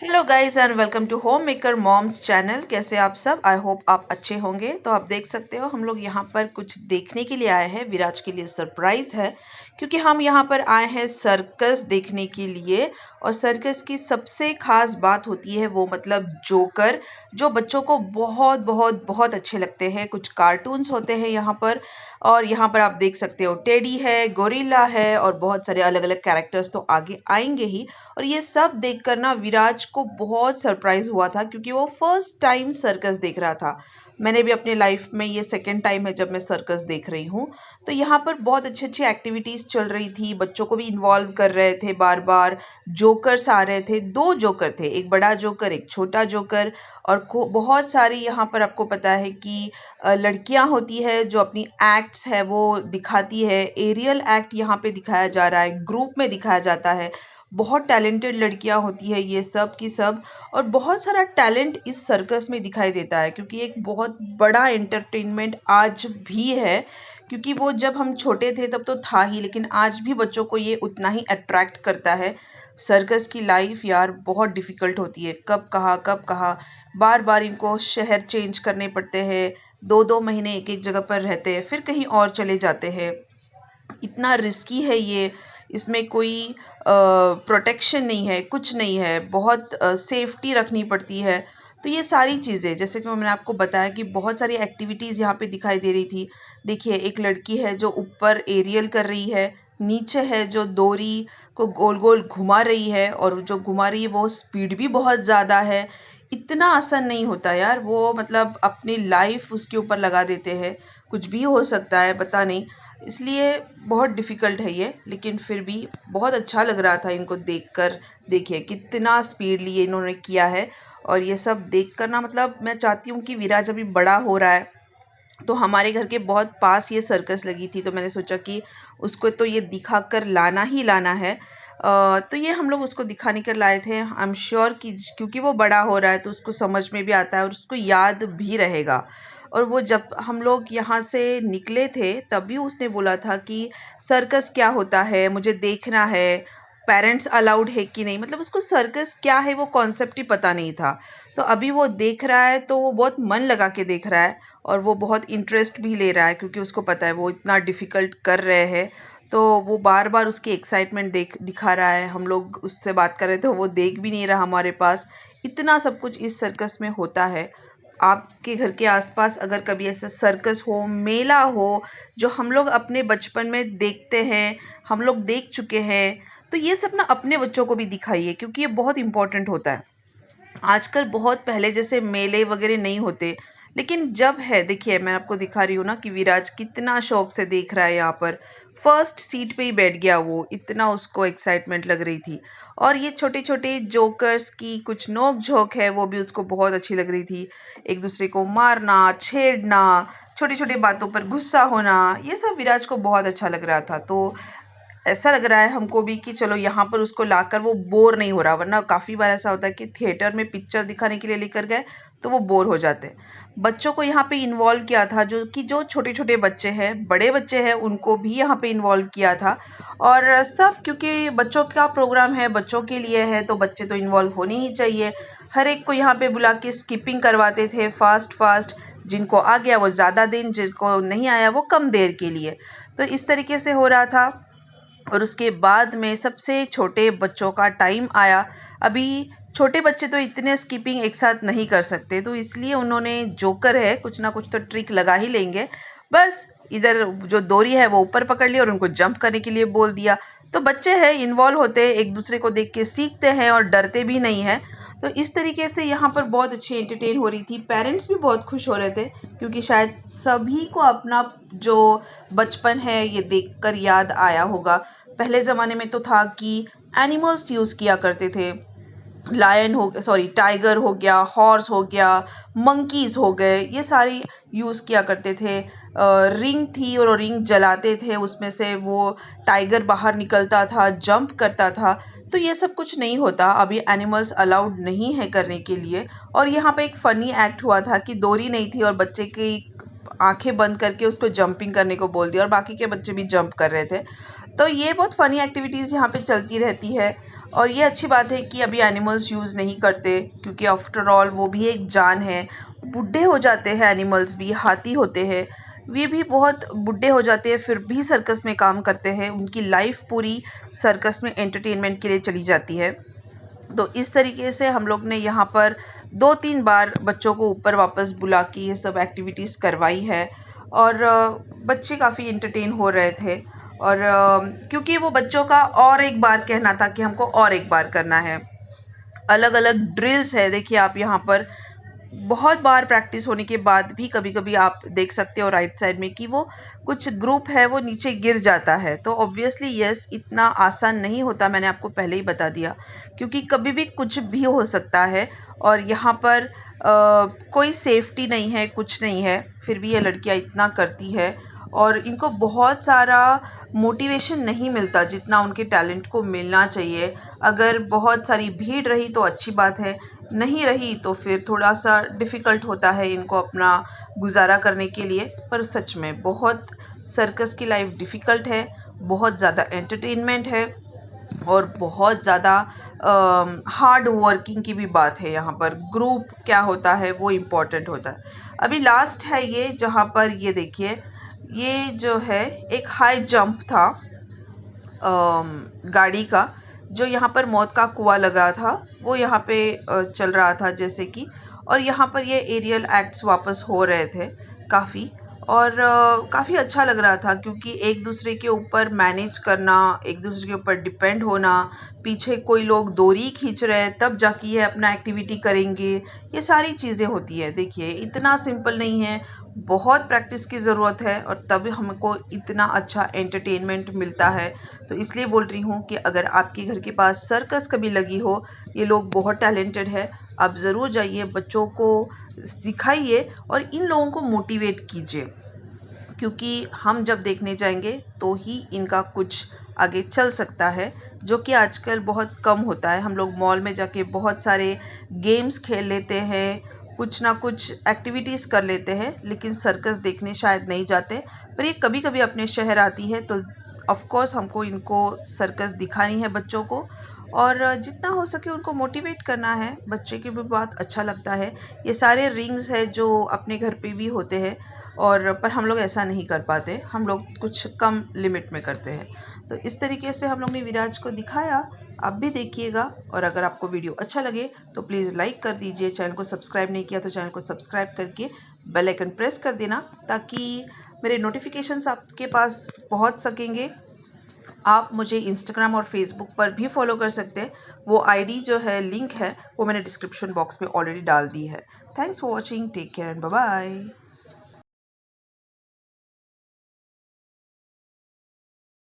Hello guys and welcome to Home Maker Moms channel. कैसे आप सब? आई होप आप अच्छे होंगे। तो आप देख सकते हो हम लोग यहाँ पर कुछ देखने के लिए आए हैं। विराज के लिए सरप्राइज है क्योंकि हम यहाँ पर आए हैं सर्कस देखने के लिए। और सर्कस की सबसे खास बात होती है वो मतलब जोकर, जो बच्चों को बहुत बहुत बहुत अच्छे लगते हैं। कुछ कार्टून्स होते हैं यहाँ पर, और यहाँ पर आप देख सकते हो टेडी है, गोरिल्ला है और बहुत सारे अलग अलग कैरेक्टर्स तो आगे आएंगे ही। और ये सब देखकर ना विराज को बहुत सरप्राइज हुआ था क्योंकि वो फर्स्ट टाइम सर्कस देख रहा था। मैंने भी अपने लाइफ में ये सेकेंड टाइम है जब मैं सर्कस देख रही हूँ। तो यहाँ पर बहुत अच्छी अच्छी एक्टिविटीज चल रही थी, बच्चों को भी इन्वॉल्व कर रहे थे बार बार। जोकर्स आ रहे थे, दो जोकर थे, एक बड़ा जोकर एक छोटा जोकर। और बहुत सारी यहाँ पर आपको पता है कि लड़कियां होती है जो अपनी एक्ट्स है वो दिखाती है। एरियल एक्ट यहाँ पे दिखाया जा रहा है, ग्रुप में दिखाया जाता है। बहुत टैलेंटेड लड़कियां होती है ये सब की सब। और बहुत सारा टैलेंट इस सर्कस में दिखाई देता है क्योंकि एक बहुत बड़ा एंटरटेनमेंट आज भी है। क्योंकि वो जब हम छोटे थे तब तो था ही, लेकिन आज भी बच्चों को ये उतना ही अट्रैक्ट करता है। सर्कस की लाइफ यार बहुत डिफिकल्ट होती है, कब कहाँ बार बार इनको शहर चेंज करने पड़ते हैं। 2-2 महीने एक एक जगह पर रहते हैं, फिर कहीं और चले जाते हैं। इतना रिस्की है ये। इसमें कोई प्रोटेक्शन नहीं है, कुछ नहीं है, बहुत सेफ्टी रखनी पड़ती है। तो ये सारी चीज़ें जैसे कि मैंने आपको बताया कि बहुत सारी एक्टिविटीज़ यहाँ पे दिखाई दे रही थी। देखिए एक लड़की है जो ऊपर एरियल कर रही है, नीचे है जो डोरी को गोल गोल घुमा रही है, और जो घुमा रही है वो स्पीड भी बहुत ज़्यादा है। इतना आसान नहीं होता यार, वो मतलब अपनी लाइफ उसके ऊपर लगा देते हैं। कुछ भी हो सकता है, पता नहीं। इसलिए बहुत डिफ़िकल्ट है ये, लेकिन फिर भी बहुत अच्छा लग रहा था इनको देखकर। देखिए कितना स्पीडली ये इन्होंने किया है। और ये सब देखकर ना मतलब मैं चाहती हूँ कि विराज अभी बड़ा हो रहा है, तो हमारे घर के बहुत पास ये सर्कस लगी थी, तो मैंने सोचा कि उसको तो ये दिखा कर लाना ही लाना है। तो ये हम लोग उसको दिखाने कर लाए थे। आई एम श्योर कि क्योंकि वो बड़ा हो रहा है तो उसको समझ में भी आता है और उसको याद भी रहेगा। और वो जब हम लोग यहाँ से निकले थे तभी उसने बोला था कि सर्कस क्या होता है, मुझे देखना है, पेरेंट्स अलाउड है कि नहीं। मतलब उसको सर्कस क्या है वो कॉन्सेप्ट ही पता नहीं था। तो अभी वो देख रहा है तो वो बहुत मन लगा के देख रहा है, और वो बहुत इंटरेस्ट भी ले रहा है क्योंकि उसको पता है वो इतना डिफ़िकल्ट कर रहे हैं। तो वो बार बार उसकी एक्साइटमेंट दिखा रहा है। हम लोग उससे बात कर रहे थे, वो देख भी नहीं रहा हमारे पास। इतना सब कुछ इस सर्कस में होता है। आपके घर के आसपास अगर कभी ऐसा सर्कस हो, मेला हो, जो हम लोग अपने बचपन में देखते हैं, हम लोग देख चुके हैं, तो ये सब ना अपने बच्चों को भी दिखाइए क्योंकि ये बहुत इंपॉर्टेंट होता है। आजकल बहुत पहले जैसे मेले वगैरह नहीं होते, लेकिन जब है, देखिए मैं आपको दिखा रही हूँ ना कि विराज कितना शौक से देख रहा है। यहाँ पर फर्स्ट सीट पे ही बैठ गया वो, इतना उसको एक्साइटमेंट लग रही थी। और ये छोटे छोटे जोकर्स की कुछ नोक झोंक है वो भी उसको बहुत अच्छी लग रही थी। एक दूसरे को मारना, छेड़ना, छोटी छोटी बातों पर गुस्सा होना, ये सब विराज को बहुत अच्छा लग रहा था। तो ऐसा लग रहा है हमको भी कि चलो यहाँ पर उसको लाकर वो बोर नहीं हो रहा। वरना काफ़ी बार ऐसा होता है कि थिएटर में पिक्चर दिखाने के लिए लेकर गए तो वो बोर हो जाते हैं। बच्चों को यहाँ पे इन्वॉल्व किया था, जो छोटे छोटे बच्चे हैं, बड़े बच्चे हैं, उनको भी यहाँ पे इन्वॉल्व किया था। और सब क्योंकि बच्चों का प्रोग्राम है, बच्चों के लिए है, तो बच्चे तो इन्वॉल्व होने ही चाहिए। हर एक को यहाँ पे बुला के स्किपिंग करवाते थे फास्ट फास्ट। जिनको आ गया वो ज़्यादा दिन, जिनको नहीं आया वो कम देर के लिए। तो इस तरीके से हो रहा था। और उसके बाद में सबसे छोटे बच्चों का टाइम आया। अभी छोटे बच्चे तो इतने स्किपिंग एक साथ नहीं कर सकते, तो इसलिए उन्होंने जोकर है, कुछ ना कुछ तो ट्रिक लगा ही लेंगे। बस इधर जो डोरी है वो ऊपर पकड़ ली और उनको जंप करने के लिए बोल दिया। तो बच्चे हैं, इन्वॉल्व होते हैं, एक दूसरे को देख के सीखते हैं और डरते भी नहीं हैं। तो इस तरीके से यहाँ पर बहुत अच्छी एंटरटेन हो रही थी। पेरेंट्स भी बहुत खुश हो रहे थे क्योंकि शायद सभी को अपना जो बचपन है ये देखकर याद आया होगा। पहले ज़माने में तो था कि एनिमल्स यूज़ किया करते थे। लायन हो, सॉरी, टाइगर हो गया, हॉर्स हो गया, मंकीज़ हो गए, ये सारी यूज़ किया करते थे। रिंग थी और रिंग जलाते थे, उसमें से वो टाइगर बाहर निकलता था, जंप करता था। तो ये सब कुछ नहीं होता अभी, एनिमल्स अलाउड नहीं है करने के लिए। और यहाँ पे एक फ़नी एक्ट हुआ था कि डोरी नहीं थी और बच्चे की आंखें बंद करके उसको जंपिंग करने को बोल दिया और बाकी के बच्चे भी जंप कर रहे थे। तो ये बहुत फ़नी एक्टिविटीज़ यहाँ पे चलती रहती है। और ये अच्छी बात है कि अभी एनिमल्स यूज़ नहीं करते, क्योंकि आफ्टर ऑल वो भी एक जान है। बूढ़े हो जाते हैं एनिमल्स भी, हाथी होते हैं वे भी बहुत बूढ़े हो जाते हैं, फिर भी सर्कस में काम करते हैं। उनकी लाइफ पूरी सर्कस में एंटरटेनमेंट के लिए चली जाती है। तो इस तरीके से हम लोग ने यहाँ पर 2-3 बार बच्चों को ऊपर वापस बुला के ये सब एक्टिविटीज़ करवाई है, और बच्चे काफ़ी एंटरटेन हो रहे थे। और क्योंकि वो बच्चों का और एक बार कहना था कि हमको और एक बार करना है। अलग अलग ड्रिल्स है, देखिए आप यहाँ पर बहुत बार प्रैक्टिस होने के बाद भी कभी कभी आप देख सकते हो राइट साइड में कि वो कुछ ग्रुप है वो नीचे गिर जाता है। तो ऑब्वियसली यस, इतना आसान नहीं होता, मैंने आपको पहले ही बता दिया, क्योंकि कभी भी कुछ भी हो सकता है। और यहाँ पर कोई सेफ्टी नहीं है, कुछ नहीं है, फिर भी ये लड़कियाँ इतना करती है। और इनको बहुत सारा मोटिवेशन नहीं मिलता जितना उनके टैलेंट को मिलना चाहिए। अगर बहुत सारी भीड़ रही तो अच्छी बात है, नहीं रही तो फिर थोड़ा सा डिफ़िकल्ट होता है इनको अपना गुजारा करने के लिए। पर सच में बहुत सर्कस की लाइफ डिफ़िकल्ट है, बहुत ज़्यादा एंटरटेनमेंट है, और बहुत ज़्यादा हार्ड वर्किंग की भी बात है। यहाँ पर ग्रुप क्या होता है वो इम्पोर्टेंट होता है। अभी लास्ट है ये, जहाँ पर ये देखिए, ये जो है एक हाई जंप था गाड़ी का, जो यहाँ पर मौत का कुआं लगा था वो यहाँ पे चल रहा था जैसे कि। और यहाँ पर ये एरियल एक्ट्स वापस हो रहे थे काफ़ी, और काफ़ी अच्छा लग रहा था, क्योंकि एक दूसरे के ऊपर मैनेज करना, एक दूसरे के ऊपर डिपेंड होना, पीछे कोई लोग डोरी खींच रहे हैं तब जाके ये अपना एक्टिविटी करेंगे, ये सारी चीज़ें होती है। देखिए इतना सिंपल नहीं है, बहुत प्रैक्टिस की ज़रूरत है, और तभी हमको इतना अच्छा एंटरटेनमेंट मिलता है। तो इसलिए बोल रही हूँ कि अगर आपके घर के पास सर्कस कभी लगी हो, ये लोग बहुत टैलेंटेड है, आप ज़रूर जाइए, बच्चों को दिखाइए और इन लोगों को मोटिवेट कीजिए, क्योंकि हम जब देखने जाएंगे तो ही इनका कुछ आगे चल सकता है, जो कि आजकल बहुत कम होता है। हम लोग मॉल में जाके बहुत सारे गेम्स खेल लेते हैं, कुछ ना कुछ एक्टिविटीज़ कर लेते हैं, लेकिन सर्कस देखने शायद नहीं जाते। पर ये कभी कभी अपने शहर आती है तो ऑफ कोर्स हमको इनको सर्कस दिखानी है बच्चों को, और जितना हो सके उनको मोटिवेट करना है। बच्चे की भी बात अच्छा लगता है। ये सारे रिंग्स है जो अपने घर पे भी होते हैं, और पर हम लोग ऐसा नहीं कर पाते, हम लोग कुछ कम लिमिट में करते हैं। तो इस तरीके से हम लोग ने विराज को दिखाया, आप भी देखिएगा। और अगर आपको वीडियो अच्छा लगे तो प्लीज़ लाइक कर दीजिए, चैनल को सब्सक्राइब नहीं किया तो चैनल को सब्सक्राइब करके बेल आइकन प्रेस कर देना, ताकि मेरे नोटिफिकेशंस आपके पास पहुंच सकेंगे। आप मुझे इंस्टाग्राम और फेसबुक पर भी फॉलो कर सकते हैं, वो आईडी जो है, लिंक है, वो मैंने डिस्क्रिप्शन बॉक्स में ऑलरेडी डाल दी है। Thanks for watching, take care and bye bye.